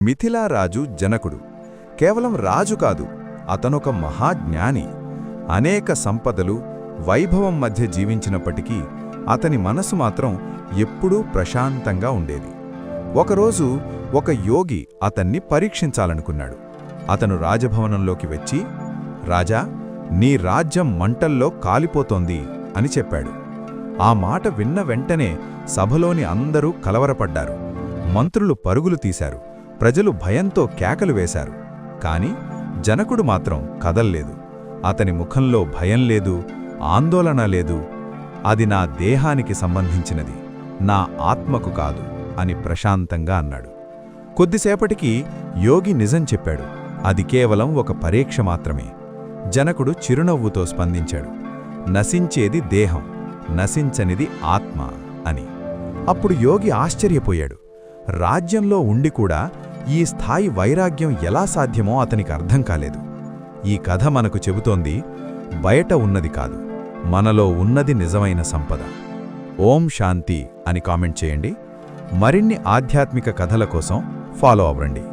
మిథిలా రాజు జనకుడు కేవలం రాజు కాదు, అతనొక మహాజ్ఞాని. అనేక సంపదలు, వైభవం మధ్య జీవించినప్పటికీ అతని మనసు మాత్రం ఎప్పుడూ ప్రశాంతంగా ఉండేది. ఒకరోజు ఒక యోగి అతన్ని పరీక్షించాలనుకున్నాడు. అతను రాజభవనంలోకి వచ్చి, రాజా, నీ రాజ్యం మంటల్లో కాలిపోతోంది అని చెప్పాడు. ఆ మాట విన్న వెంటనే సభలోని అందరూ కలవరపడ్డారు. మంత్రులు పరుగులు తీశారు, ప్రజలు భయంతో కేకలు వేశారు. కాని జనకుడు మాత్రం కదల్లేదు. అతని ముఖంలో భయం లేదు, ఆందోళన లేదు. అది నా దేహానికి సంబంధించినది, నా ఆత్మకు కాదు అని ప్రశాంతంగా అన్నాడు. కొద్దిసేపటికి యోగి నిజం చెప్పాడు. అది కేవలం ఒక పరీక్ష మాత్రమే. జనకుడు చిరునవ్వుతో స్పందించాడు, నశించేది దేహం, నశించనిది ఆత్మ అని. అప్పుడు యోగి ఆశ్చర్యపోయాడు. రాజ్యంలో ఉండి కూడా ఈ స్థాయి వైరాగ్యం ఎలా సాధ్యమో అతనికి అర్థం కాలేదు. ఈ కథ మనకు చెబుతోంది, బయట ఉన్నది కాదు, మనలో ఉన్నది నిజమైన సంపద. ఓం శాంతి అని కామెంట్ చేయండి. మరిన్ని ఆధ్యాత్మిక కథల కోసం ఫాలో అవ్వండి.